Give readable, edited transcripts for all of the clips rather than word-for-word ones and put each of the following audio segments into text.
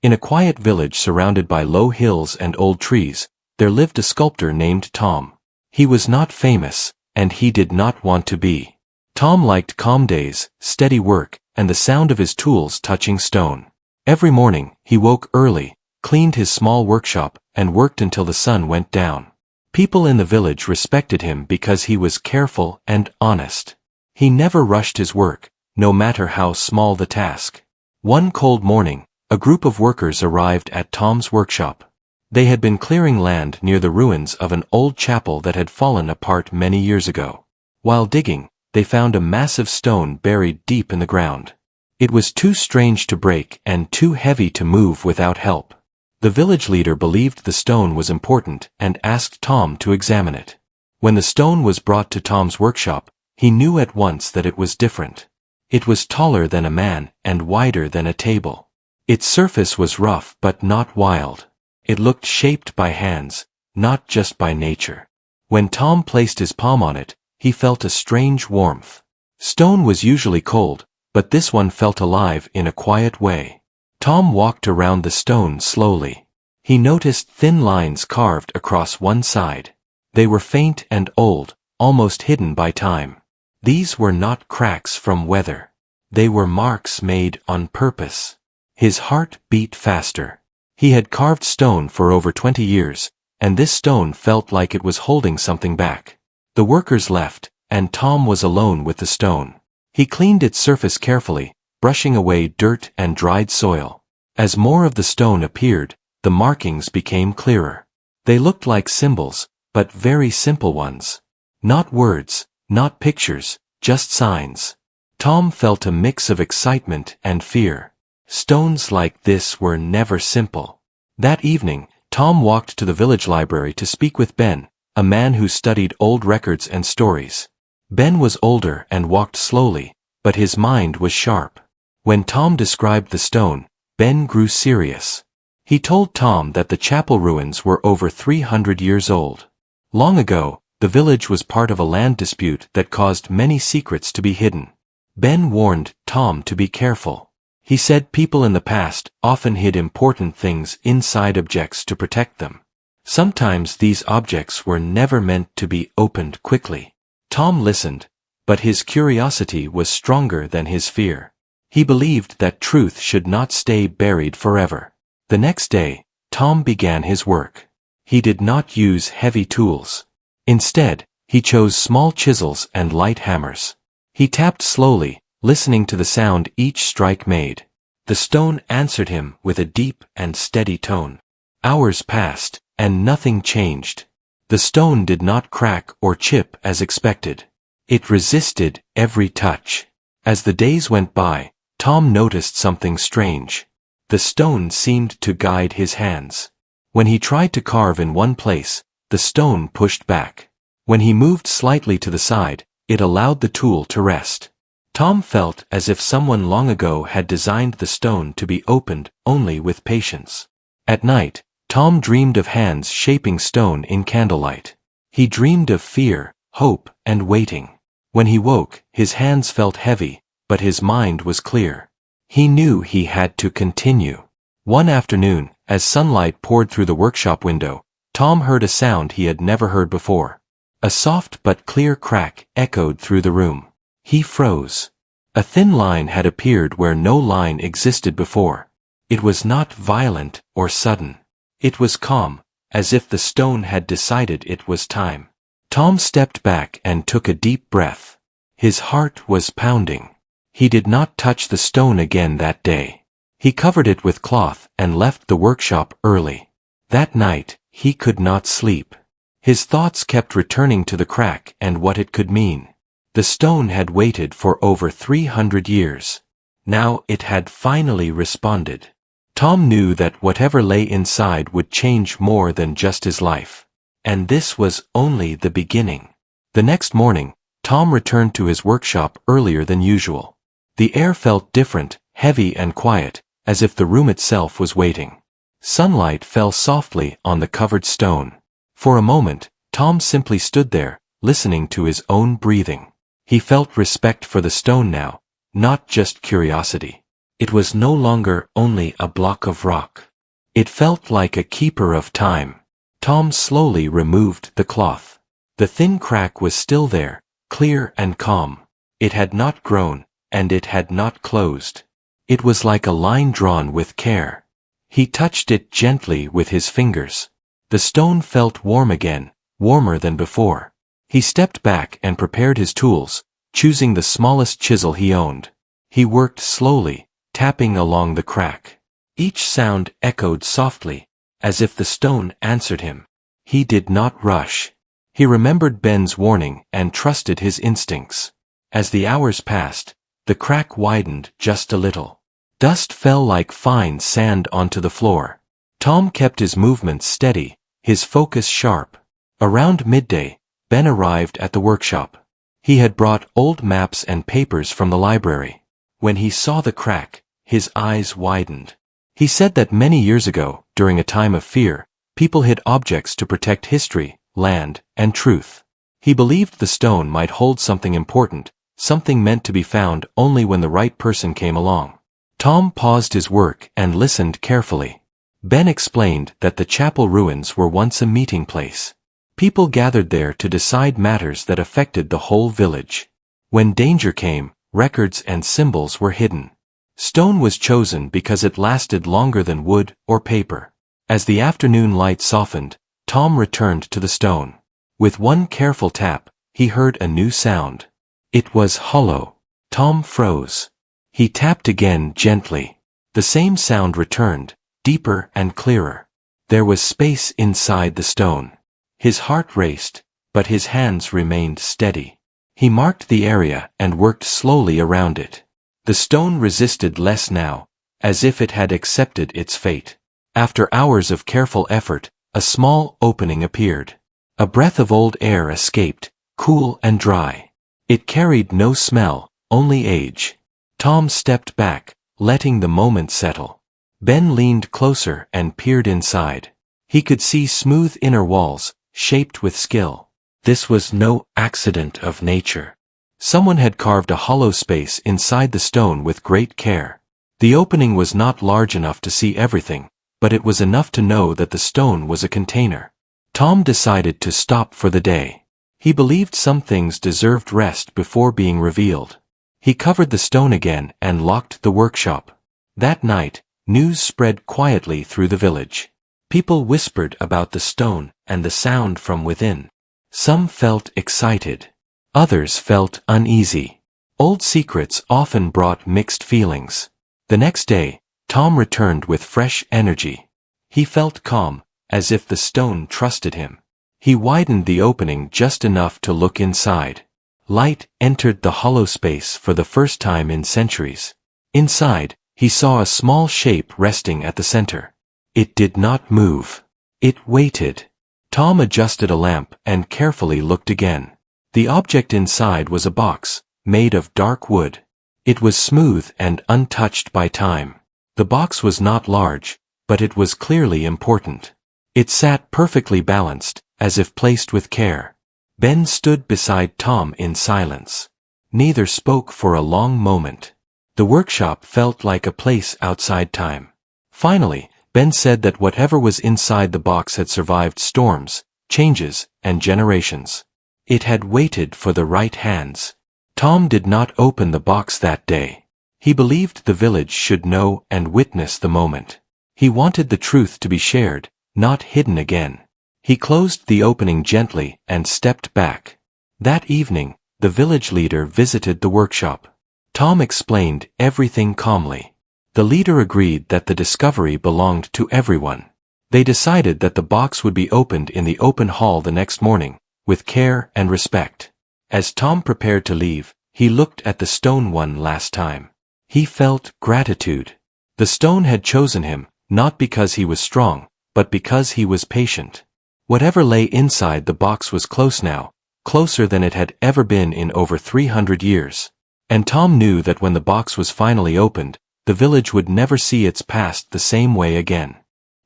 In a quiet village surrounded by low hills and old trees, there lived a sculptor named Tom. He was not famous, and he did not want to be. Tom liked calm days, steady work, and the sound of his tools touching stone. Every morning, he woke early, cleaned his small workshop, and worked until the sun went down. People in the village respected him because he was careful and honest. He never rushed his work, no matter how small the task. One cold morning, a group of workers arrived at Tom's workshop. They had been clearing land near the ruins of an old chapel that had fallen apart many years ago. While digging, they found a massive stone buried deep in the ground. It was too strange to break and too heavy to move without help. The village leader believed the stone was important and asked Tom to examine it. When the stone was brought to Tom's workshop, he knew at once that it was different. It was taller than a man and wider than a table. Its surface was rough but not wild. It looked shaped by hands, not just by nature. When Tom placed his palm on it, he felt a strange warmth. Stone was usually cold, but this one felt alive in a quiet way. Tom walked around the stone slowly. He noticed thin lines carved across one side. They were faint and old, almost hidden by time. These were not cracks from weather. They were marks made on purpose. His heart beat faster. He had carved stone for over 20 years, and this stone felt like it was holding something back. The workers left, and Tom was alone with the stone. He cleaned its surface carefully, brushing away dirt and dried soil. As more of the stone appeared, the markings became clearer. They looked like symbols, but very simple ones. Not words, not pictures, just signs. Tom felt a mix of excitement and fear. Stones like this were never simple. That evening, Tom walked to the village library to speak with Ben, a man who studied old records and stories. Ben was older and walked slowly, but his mind was sharp. When Tom described the stone, Ben grew serious. He told Tom that the chapel ruins were over 300 years old. Long ago, the village was part of a land dispute that caused many secrets to be hidden. Ben warned Tom to be careful. He said people in the past often hid important things inside objects to protect them. Sometimes these objects were never meant to be opened quickly. Tom listened, but his curiosity was stronger than his fear. He believed that truth should not stay buried forever. The next day, Tom began his work. He did not use heavy tools. Instead, he chose small chisels and light hammers. He tapped slowly, listening to the sound each strike made. The stone answered him with a deep and steady tone. Hours passed, and nothing changed. The stone did not crack or chip as expected. It resisted every touch. As the days went by, Tom noticed something strange. The stone seemed to guide his hands. When he tried to carve in one place, the stone pushed back. When he moved slightly to the side, it allowed the tool to rest. Tom felt as if someone long ago had designed the stone to be opened only with patience. At night, Tom dreamed of hands shaping stone in candlelight. He dreamed of fear, hope, and waiting. When he woke, his hands felt heavy, but his mind was clear. He knew he had to continue. One afternoon, as sunlight poured through the workshop window, Tom heard a sound he had never heard before. A soft but clear crack echoed through the room. He froze. A thin line had appeared where no line existed before. It was not violent or sudden. It was calm, as if the stone had decided it was time. Tom stepped back and took a deep breath. His heart was pounding. He did not touch the stone again that day. He covered it with cloth and left the workshop early. That night, he could not sleep. His thoughts kept returning to the crack and what it could mean. The stone had waited for over 300 years. Now it had finally responded. Tom knew that whatever lay inside would change more than just his life. And this was only the beginning. The next morning, Tom returned to his workshop earlier than usual. The air felt different, heavy and quiet, as if the room itself was waiting. Sunlight fell softly on the covered stone. For a moment, Tom simply stood there, listening to his own breathing. He felt respect for the stone now, not just curiosity. It was no longer only a block of rock. It felt like a keeper of time. Tom slowly removed the cloth. The thin crack was still there, clear and calm. It had not grown, and it had not closed. It was like a line drawn with care. He touched it gently with his fingers. The stone felt warm again, warmer than before. He stepped back and prepared his tools, choosing the smallest chisel he owned. He worked slowly, tapping along the crack. Each sound echoed softly, as if the stone answered him. He did not rush. He remembered Ben's warning and trusted his instincts. As the hours passed, the crack widened just a little. Dust fell like fine sand onto the floor. Tom kept his movements steady, his focus sharp. Around midday, Ben arrived at the workshop. He had brought old maps and papers from the library. When he saw the crack, his eyes widened. He said that many years ago, during a time of fear, people hid objects to protect history, land, and truth. He believed the stone might hold something important, something meant to be found only when the right person came along. Tom paused his work and listened carefully. Ben explained that the chapel ruins were once a meeting place. People gathered there to decide matters that affected the whole village. When danger came, records and symbols were hidden. Stone was chosen because it lasted longer than wood or paper. As the afternoon light softened, Tom returned to the stone. With one careful tap, he heard a new sound. It was hollow. Tom froze. He tapped again gently. The same sound returned, deeper and clearer. There was space inside the stone. His heart raced, but his hands remained steady. He marked the area and worked slowly around it. The stone resisted less now, as if it had accepted its fate. After hours of careful effort, a small opening appeared. A breath of old air escaped, cool and dry. It carried no smell, only age. Tom stepped back, letting the moment settle. Ben leaned closer and peered inside. He could see smooth inner walls, shaped with skill. This was no accident of nature. Someone had carved a hollow space inside the stone with great care. The opening was not large enough to see everything, but it was enough to know that the stone was a container. Tom decided to stop for the day. He believed some things deserved rest before being revealed. He covered the stone again and locked the workshop. That night, news spread quietly through the village. People whispered about the stone and the sound from within. Some felt excited. Others felt uneasy. Old secrets often brought mixed feelings. The next day, Tom returned with fresh energy. He felt calm, as if the stone trusted him. He widened the opening just enough to look inside. Light entered the hollow space for the first time in centuries. Inside, he saw a small shape resting at the center. It did not move. It waited. Tom adjusted a lamp and carefully looked again. The object inside was a box, made of dark wood. It was smooth and untouched by time. The box was not large, but it was clearly important. It sat perfectly balanced, as if placed with care. Ben stood beside Tom in silence. Neither spoke for a long moment. The workshop felt like a place outside time. Finally, Ben said that whatever was inside the box had survived storms, changes, and generations. It had waited for the right hands. Tom did not open the box that day. He believed the village should know and witness the moment. He wanted the truth to be shared, not hidden again. He closed the opening gently and stepped back. That evening, the village leader visited the workshop. Tom explained everything calmly. The leader agreed that the discovery belonged to everyone. They decided that the box would be opened in the open hall the next morning, with care and respect. As Tom prepared to leave, he looked at the stone one last time. He felt gratitude. The stone had chosen him, not because he was strong, but because he was patient. Whatever lay inside the box was close now, closer than it had ever been in over 300 years. And Tom knew that when the box was finally opened, the village would never see its past the same way again.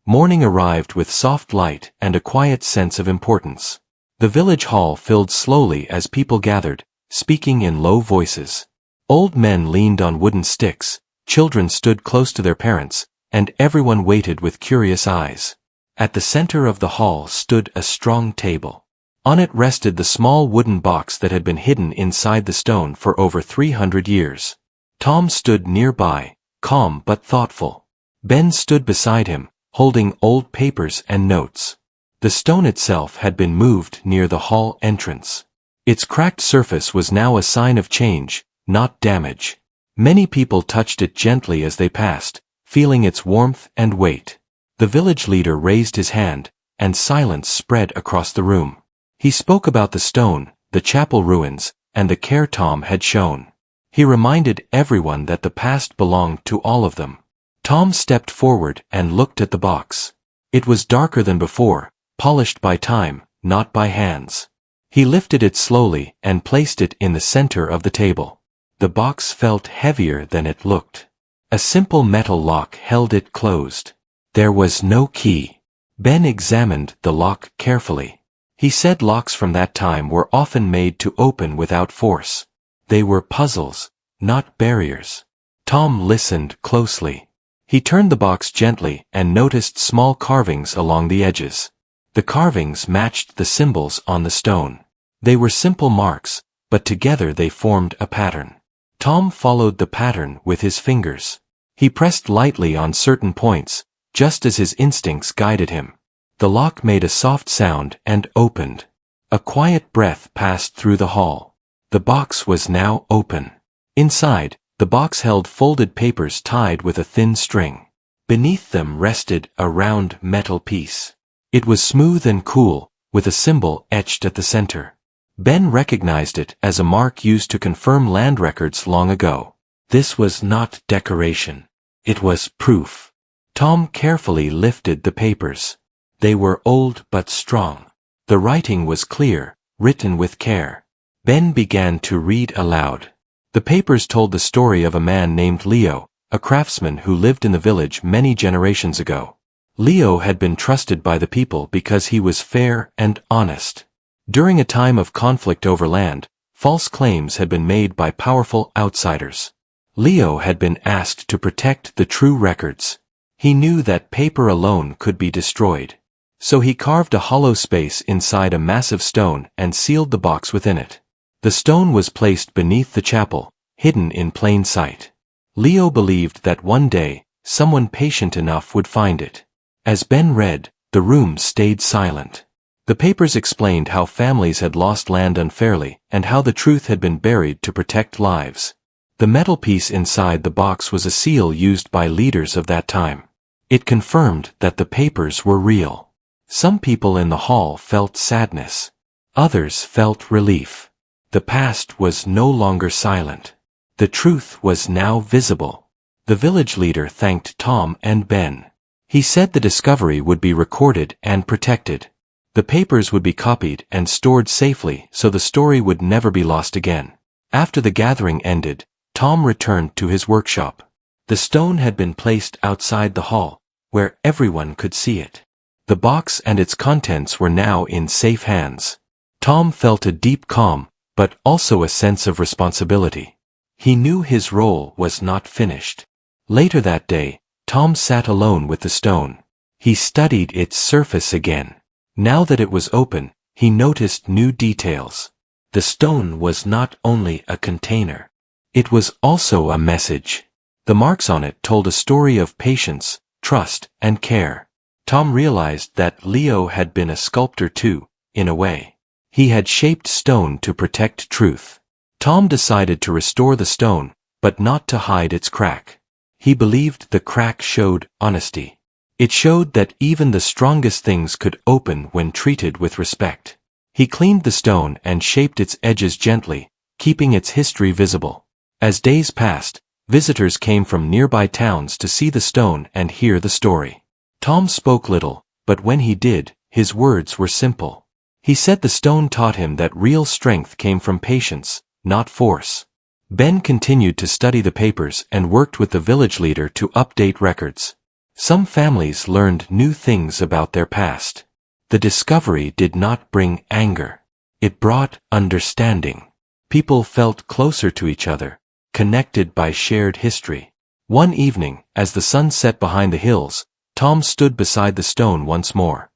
Morning arrived with soft light and a quiet sense of importance. The village hall filled slowly as people gathered, speaking in low voices. Old men leaned on wooden sticks, Children stood close to their parents, and everyone waited with curious eyes. At the center of the hall stood a strong table. On it rested the small wooden box that had been hidden inside the stone for over 300 years. Tom stood nearby, calm but thoughtful. Ben stood beside him, holding old papers and notes. The stone itself had been moved near the hall entrance. Its cracked surface was now a sign of change, not damage. Many people touched it gently as they passed, feeling its warmth and weight. The village leader raised his hand, and silence spread across the room. He spoke about the stone, the chapel ruins, and the care Tom had shown. He reminded everyone that the past belonged to all of them. Tom stepped forward and looked at the box. It was darker than before, polished by time, not by hands. He lifted it slowly and placed it in the center of the table. The box felt heavier than it looked. A simple metal lock held it closed. There was no key. Ben examined the lock carefully. He said locks from that time were often made to open without force. They were puzzles, not barriers. Tom listened closely. He turned the box gently and noticed small carvings along the edges. The carvings matched the symbols on the stone. They were simple marks, but together they formed a pattern. Tom followed the pattern with his fingers. He pressed lightly on certain points, just as his instincts guided him. The lock made a soft sound and opened. A quiet breath passed through the hall. The box was now open. Inside, the box held folded papers tied with a thin string. Beneath them rested a round metal piece. It was smooth and cool, with a symbol etched at the center. Ben recognized it as a mark used to confirm land records long ago. This was not decoration. It was proof. Tom carefully lifted the papers. They were old but strong. The writing was clear, written with care. Ben began to read aloud. The papers told the story of a man named Leo, a craftsman who lived in the village many generations ago. Leo had been trusted by the people because he was fair and honest. During a time of conflict over land, false claims had been made by powerful outsiders. Leo had been asked to protect the true records. He knew that paper alone could be destroyed. So he carved a hollow space inside a massive stone and sealed the box within it. The stone was placed beneath the chapel, hidden in plain sight. Leo believed that one day, someone patient enough would find it. As Ben read, the room stayed silent. The papers explained how families had lost land unfairly and how the truth had been buried to protect lives. The metal piece inside the box was a seal used by leaders of that time. It confirmed that the papers were real. Some people in the hall felt sadness. Others felt relief. The past was no longer silent. The truth was now visible. The village leader thanked Tom and Ben. He said the discovery would be recorded and protected. The papers would be copied and stored safely so the story would never be lost again. After the gathering ended, Tom returned to his workshop. The stone had been placed outside the hall, where everyone could see it. The box and its contents were now in safe hands. Tom felt a deep calm, but also a sense of responsibility. He knew his role was not finished. Later that day, Tom sat alone with the stone. He studied its surface again. Now that it was open, he noticed new details. The stone was not only a container. It was also a message. The marks on it told a story of patience, trust, and care. Tom realized that Leo had been a sculptor too, in a way. He had shaped stone to protect truth. Tom decided to restore the stone, but not to hide its crack. He believed the crack showed honesty. It showed that even the strongest things could open when treated with respect. He cleaned the stone and shaped its edges gently, keeping its history visible. As days passed, visitors came from nearby towns to see the stone and hear the story. Tom spoke little, but when he did, his words were simple. He said the stone taught him that real strength came from patience, not force. Ben continued to study the papers and worked with the village leader to update records. Some families learned new things about their past. The discovery did not bring anger. It brought understanding. People felt closer to each other, connected by shared history. One evening, as the sun set behind the hills, Tom stood beside the stone once more.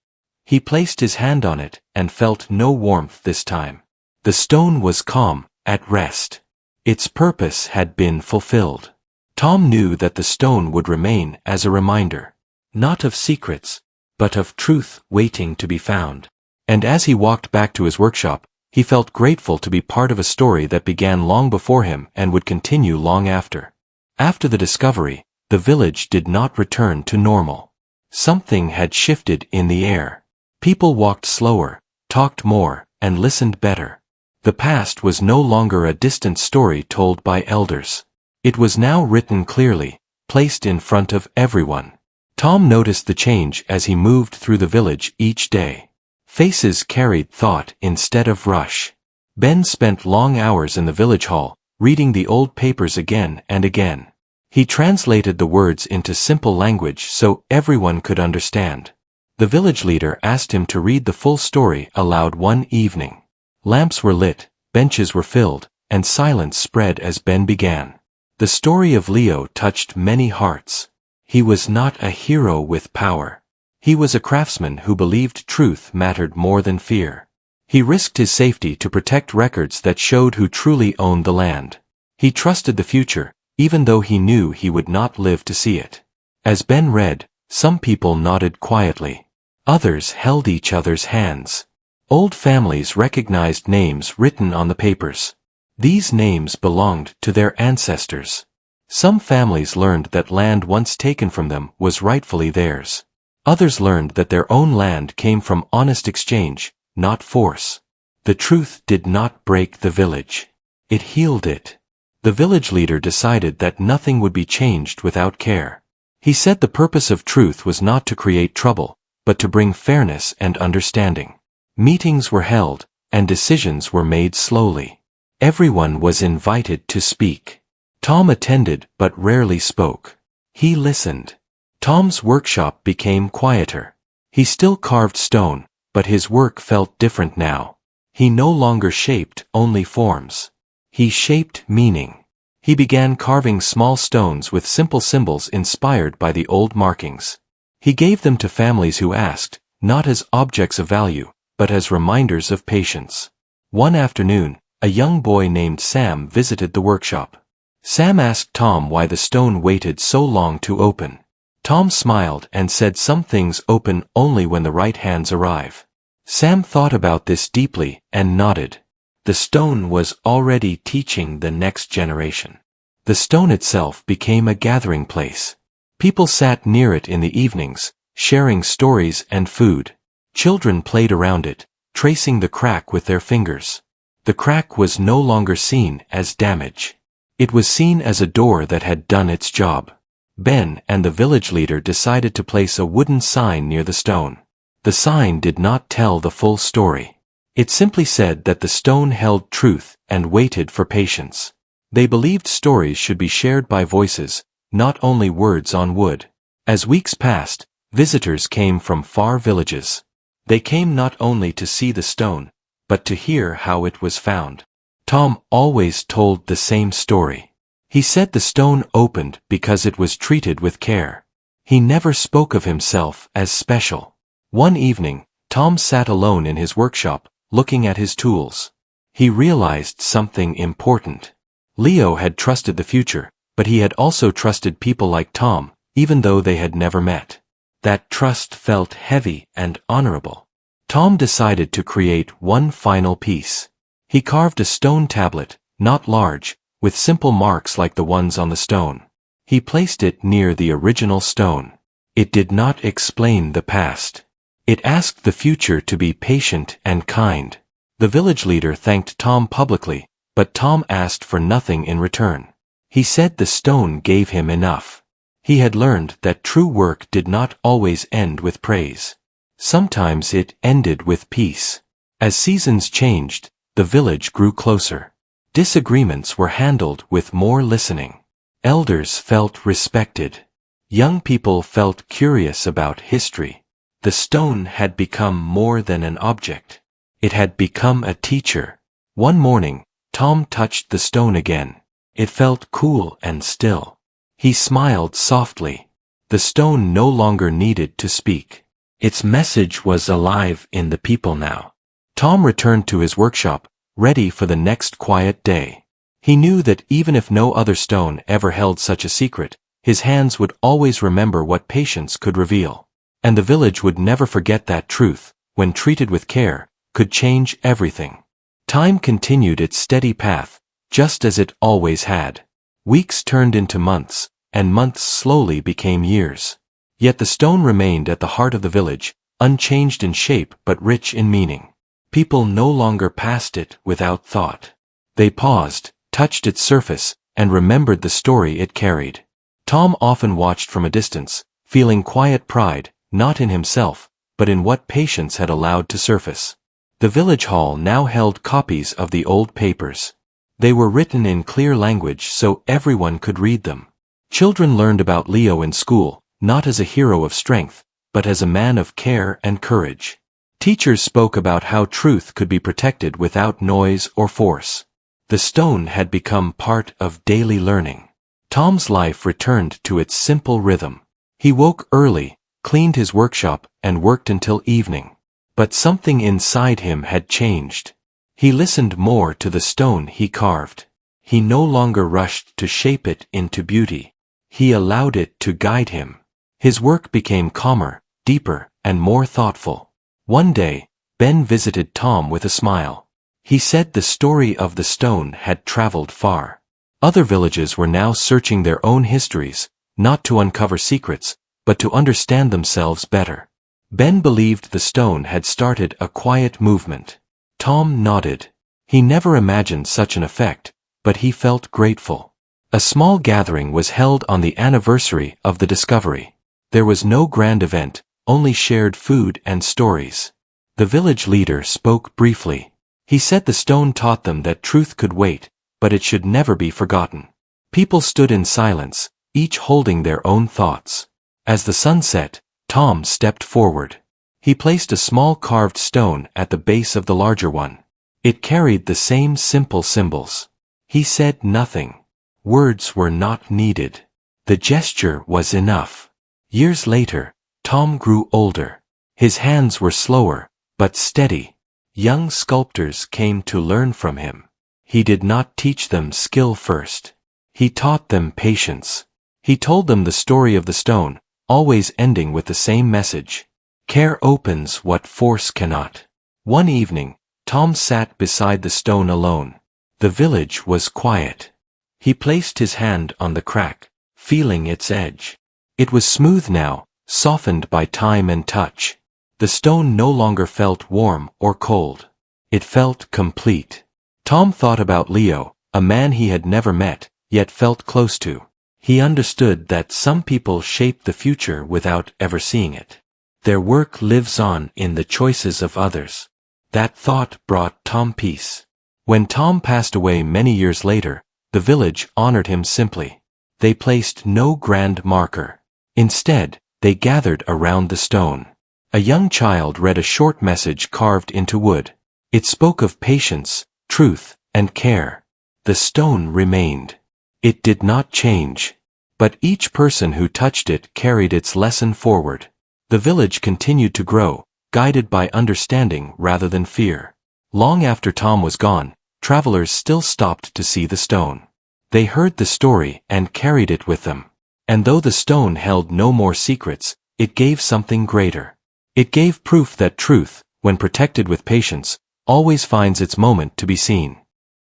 He placed his hand on it and felt no warmth this time. The stone was calm, at rest. Its purpose had been fulfilled. Tom knew that the stone would remain as a reminder, not of secrets, but of truth waiting to be found. And as he walked back to his workshop, he felt grateful to be part of a story that began long before him and would continue long after. After the discovery, the village did not return to normal. Something had shifted in the air. People walked slower, talked more, and listened better. The past was no longer a distant story told by elders. It was now written clearly, placed in front of everyone. Tom noticed the change as he moved through the village each day. Faces carried thought instead of rush. Ben spent long hours in the village hall, reading the old papers again and again. He translated the words into simple language so everyone could understand. The village leader asked him to read the full story aloud one evening. Lamps were lit, benches were filled, and silence spread as Ben began. The story of Leo touched many hearts. He was not a hero with power. He was a craftsman who believed truth mattered more than fear. He risked his safety to protect records that showed who truly owned the land. He trusted the future, even though he knew he would not live to see it. As Ben read, some people nodded quietly. Others held each other's hands. Old families recognized names written on the papers. These names belonged to their ancestors. Some families learned that land once taken from them was rightfully theirs. Others learned that their own land came from honest exchange, not force. The truth did not break the village. It healed it. The village leader decided that nothing would be changed without care. He said the purpose of truth was not to create trouble, but to bring fairness and understanding. Meetings were held, and decisions were made slowly. Everyone was invited to speak. Tom attended but rarely spoke. He listened. Tom's workshop became quieter. He still carved stone, but his work felt different now. He no longer shaped only forms. He shaped meaning. He began carving small stones with simple symbols inspired by the old markings. He gave them to families who asked, not as objects of value, but as reminders of patience. One afternoon, a young boy named Sam visited the workshop. Sam asked Tom why the stone waited so long to open. Tom smiled and said some things open only when the right hands arrive. Sam thought about this deeply and nodded. The stone was already teaching the next generation. The stone itself became a gathering place. People sat near it in the evenings, sharing stories and food. Children played around it, tracing the crack with their fingers. The crack was no longer seen as damage. It was seen as a door that had done its job. Ben and the village leader decided to place a wooden sign near the stone. The sign did not tell the full story. It simply said that the stone held truth and waited for patience. They believed stories should be shared by voices, not only words on wood. As weeks passed, visitors came from far villages. They came not only to see the stone, but to hear how it was found. Tom always told the same story. He said the stone opened because it was treated with care. He never spoke of himself as special. One evening, Tom sat alone in his workshop, looking at his tools. He realized something important. Leo had trusted the future, but he had also trusted people like Tom, even though they had never met. That trust felt heavy and honorable. Tom decided to create one final piece. He carved a stone tablet, not large, with simple marks like the ones on the stone. He placed it near the original stone. It did not explain the past. It asked the future to be patient and kind. The village leader thanked Tom publicly, but Tom asked for nothing in return. He said the stone gave him enough. He had learned that true work did not always end with praise. Sometimes it ended with peace. As seasons changed, the village grew closer. Disagreements were handled with more listening. Elders felt respected. Young people felt curious about history. The stone had become more than an object. It had become a teacher. One morning, Tom touched the stone again. It felt cool and still. He smiled softly. The stone no longer needed to speak. Its message was alive in the people now. Tom returned to his workshop, ready for the next quiet day. He knew that even if no other stone ever held such a secret, his hands would always remember what patience could reveal. And the village would never forget that truth, when treated with care, could change everything. Time continued its steady path, just as it always had. Weeks turned into months, and months slowly became years. Yet the stone remained at the heart of the village, unchanged in shape but rich in meaning. People no longer passed it without thought. They paused, touched its surface, and remembered the story it carried. Tom often watched from a distance, feeling quiet pride, not in himself, but in what patience had allowed to surface. The village hall now held copies of the old papers. They were written in clear language so everyone could read them. Children learned about Leo in school, not as a hero of strength, but as a man of care and courage. Teachers spoke about how truth could be protected without noise or force. The stone had become part of daily learning. Tom's life returned to its simple rhythm. He woke early, cleaned his workshop, and worked until evening. But something inside him had changed. He listened more to the stone he carved. He no longer rushed to shape it into beauty. He allowed it to guide him. His work became calmer, deeper, and more thoughtful. One day, Ben visited Tom with a smile. He said the story of the stone had traveled far. Other villages were now searching their own histories, not to uncover secrets, but to understand themselves better. Ben believed the stone had started a quiet movement. Tom nodded. He never imagined such an effect, but he felt grateful. A small gathering was held on the anniversary of the discovery. There was no grand event, only shared food and stories. The village leader spoke briefly. He said the stone taught them that truth could wait, but it should never be forgotten. People stood in silence, each holding their own thoughts. As the sun set, Tom stepped forward. He placed a small carved stone at the base of the larger one. It carried the same simple symbols. He said nothing. Words were not needed. The gesture was enough. Years later, Tom grew older. His hands were slower, but steady. Young sculptors came to learn from him. He did not teach them skill first. He taught them patience. He told them the story of the stone, always ending with the same message. Care opens what force cannot. One evening, Tom sat beside the stone alone. The village was quiet. He placed his hand on the crack, feeling its edge. It was smooth now, softened by time and touch. The stone no longer felt warm or cold. It felt complete. Tom thought about Leo, a man he had never met, yet felt close to. He understood that some people shape the future without ever seeing it. Their work lives on in the choices of others. That thought brought Tom peace. When Tom passed away many years later, the village honored him simply. They placed no grand marker. Instead, they gathered around the stone. A young child read a short message carved into wood. It spoke of patience, truth, and care. The stone remained. It did not change. But each person who touched it carried its lesson forward. The village continued to grow, guided by understanding rather than fear. Long after Tom was gone, travelers still stopped to see the stone. They heard the story and carried it with them. And though the stone held no more secrets, it gave something greater. It gave proof that truth, when protected with patience, always finds its moment to be seen.